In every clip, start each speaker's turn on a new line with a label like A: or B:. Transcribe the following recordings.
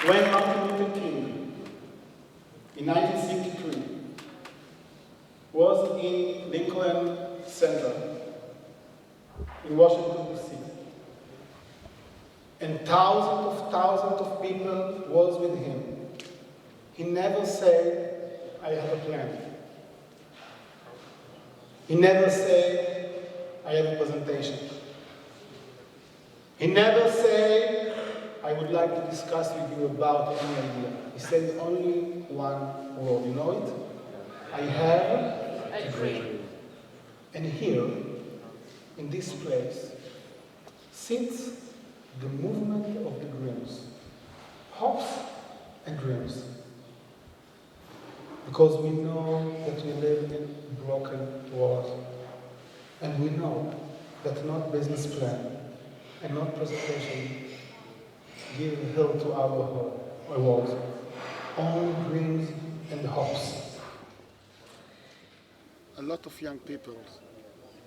A: When Martin Luther King, in 1963, was in Lincoln Center in Washington, D.C., and thousands of people was with him, he never said, I have a plan. He never said, I have a presentation. He never said, I would like to discuss with you about any idea. He said only one word. You know it? I have a dream. And here, in this place, sits the movement of the dreams. Hopes and dreams. Because we know that we live in a broken world. And we know that not business plan and not presentation give help to our world. Only dreams and hopes. A lot of young people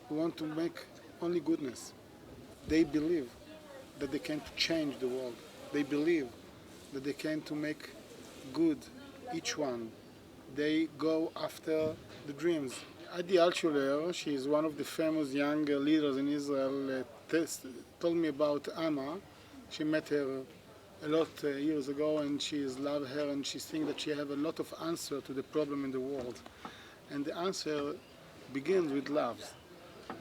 A: who want to make only goodness. They believe that they can change the world. They believe that they can to make good each one. They go after the dreams. Adi Altshuler, she is one of the famous young leaders in Israel, told me about Anna. She met her a lot years ago, and she loves her, and she thinks that she has a lot of answer to the problem in the world. And the answer begins with love,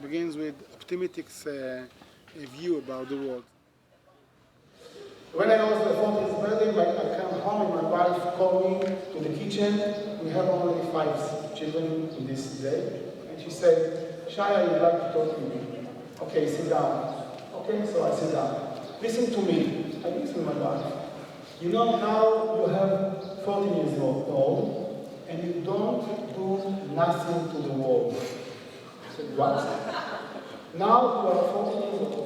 A: begins with optimistic view about the world. When I was the 40th birthday, I came home and my wife called me to the kitchen. We have only 5 children in this day. And she said, Shai, I would like to talk to you. Okay, sit down. Okay, so I sit down. Listen to me. I listen to my wife. You know, now you have 14 years old and you don't do nothing to the world. I said, what? Now you are 14 years old.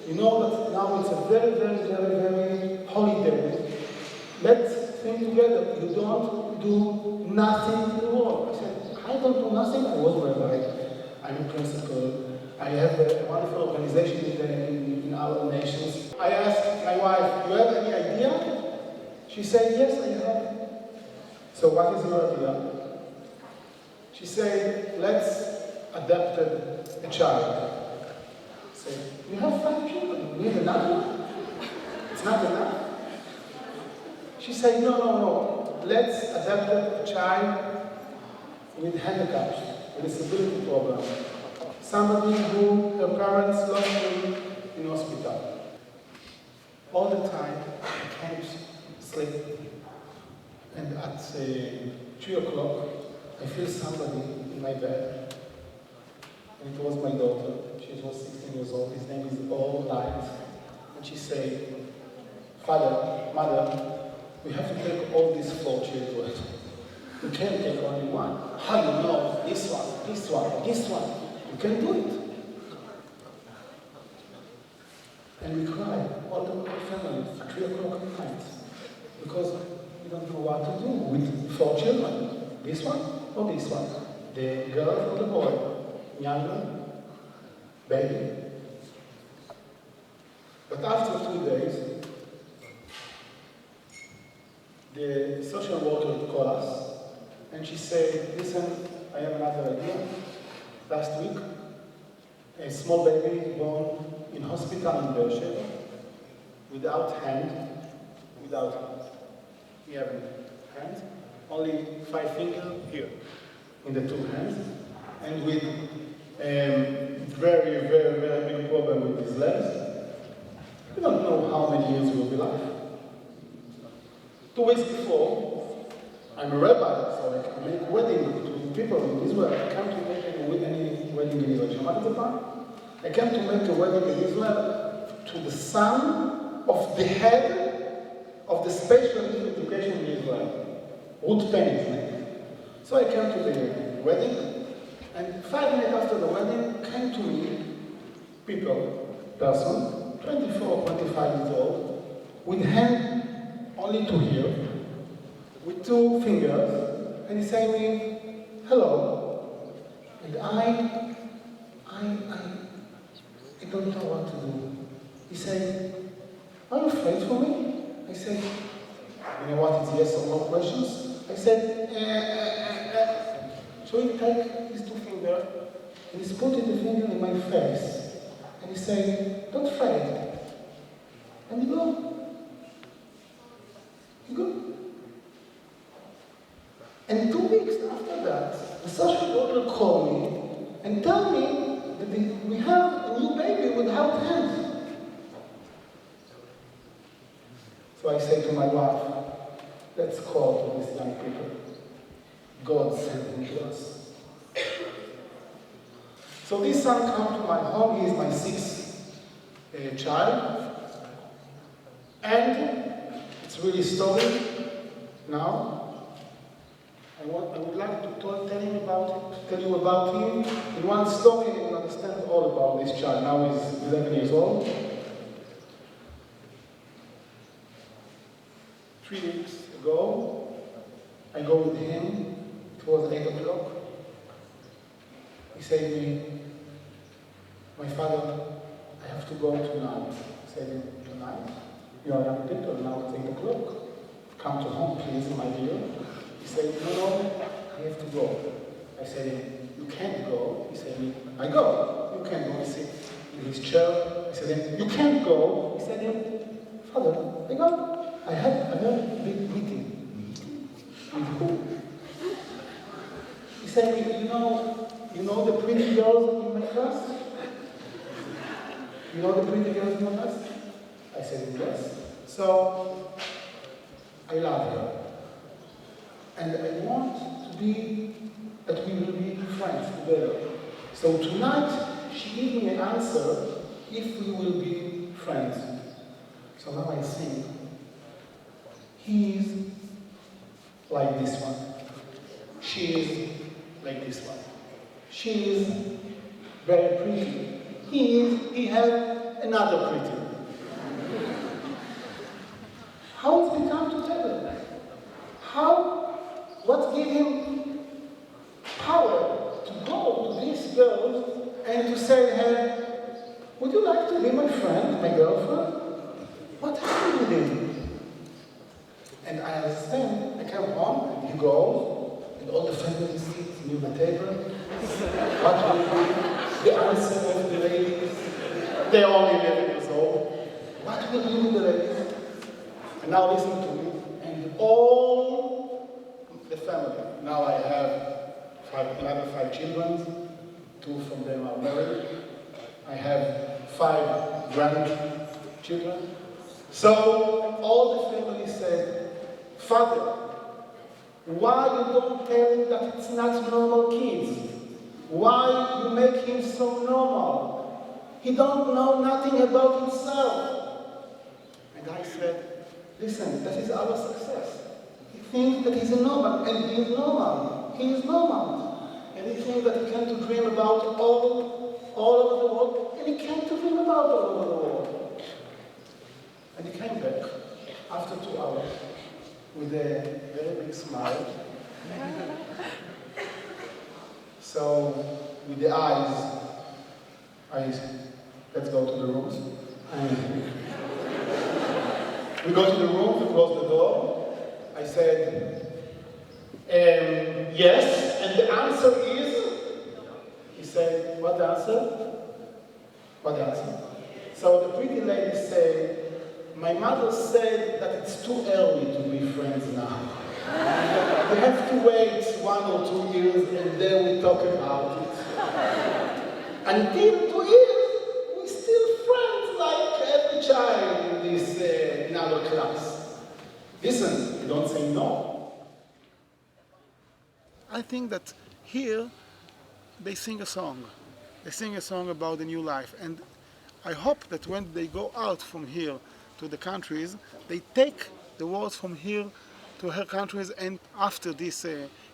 A: You know that now it's a very holy day. Let's think together. You don't do nothing to the world. I said, I don't do nothing. I was a rabbi. I'm a principal. I have a wonderful organization in our nations. I asked my wife, do you have any idea? She said, yes, I have. So what is your idea? She said, let's adopt a child. I said, you have 5 children. You need another? It's not enough. She said, no. Let's adopt a child with handicaps, with a disability problem. Somebody who her parents lost him in hospital. All the time, I can't sleep. And at 3 o'clock, I feel somebody in my bed. And it was my daughter. She was 16 years old. His name is All Light. And she said, Father, Mother, we have to take all these 4 children. We can't take only one. How you know? This one. You can do it. And we cried, all the family, at 3 o'clock at night. Because we don't know what to do with 4 children. This one or this one? The girl or the boy? Younger? Baby. But after 2 days, the social worker called us and she said, listen, I have another idea. Last week, a small baby born in hospital in Beersheba, without hand, he have hands, only 5 fingers here, in the 2 hands, and with very big problem with his legs. We don't know how many years he will be alive. 2 weeks before, I'm a rabbi, so I can make wedding to people in Israel. I can't make any wedding in Israel. I came to make a wedding in Israel to the son of the head of the special education in Israel, Ruth Penn is name. So I came to the wedding, and 5 minutes after the wedding came to me person, 24, 25 years old, with hand only to here, with 2 fingers, and he said to me, hello. And I don't know what to do. He said, are you afraid for me? I said, You know what is yes or no questions? I said, So he take his two fingers and he's putting the finger in my face. And he said, don't fret. And he go. He go. And 2 weeks after that, the social worker called me and tell me that we have a new baby without hands. So I say to my wife, let's call these young people. God sent him to us. So this son comes to my home. He is my 6th child. And it's really story now. I would like to tell you about him. In one story, you will understand all about this child. Now he's 11 years old. 3 weeks ago, I go with him. It was 8 o'clock. He said to me, my father, I have to go tonight. I said, tonight? You are young people, now it's 8 o'clock. Come to home, please, my dear. He said, no, I have to go. I said, you can't go. He said, I go. You can't go. He said, in his chair. I said, you can't go. He said, Father, I go. I have a big meeting. With who? He said, you know the pretty girls in my class? You know the pretty girls in my class? I said, yes. So, I love her. And I want that we will be friends together. So tonight, she gave me an answer if we will be friends. So now I think, he is like this one. She is like this one. She is very pretty. He has another pretty. How it's become together? What gave him power to go to these girls and to say, hey, would you like to be my friend, my girlfriend? What happened with him? And I understand, I come home, and he goes, and all the family sit near the table. What will be the answer of the ladies? They're only 11 years old. What will be with the ladies? And now listen to me. And all the family. Now I have another 5 children. 2 from them are married. I have 5 grandchildren. So all the family said, Father, why you don't tell him that it's not normal kids? Why you make him so normal? He don't know nothing about himself. And I said, listen, that is our success. He thinks that he's normal, and he is normal. He is normal. And he thinks that he can dream about all over the world, and he can't dream about all over the world. And he came back after 2 hours with a very big smile. So, with the eyes, let's go to the rooms. And we go to the room, we close the door. I said, yes, and the answer is, he said, what answer? What answer? So the pretty lady said, my mother said that it's too early to be friends now. We have to wait 1 or 2 years and then we talk about it. Until 2 years, we're still friends like every child in our class. Listen, don't say no. I think that here they sing a song. They sing a song about the new life. And I hope that when they go out from here to the countries, they take the words from here to her countries, and after this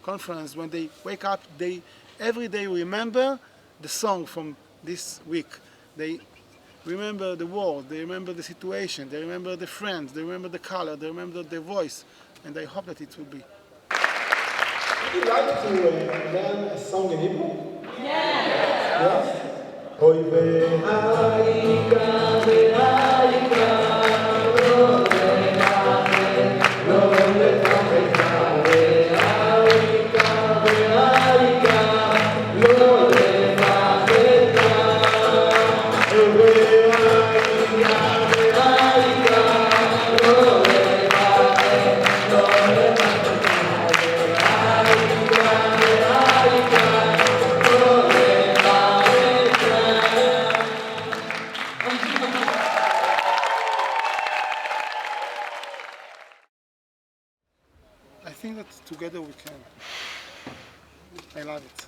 A: conference, when they wake up, they every day remember the song from this week. They remember the word, they remember the situation, they remember the friends, they remember the color, they remember the voice, and I hope that it will be. Would you like to learn a song in Hebrew? Yes. Yes? think that together we can. I love it.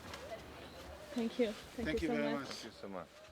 B: Thank you.
A: Thank you
B: so
A: very
B: much.
A: much.
C: Thank you so much.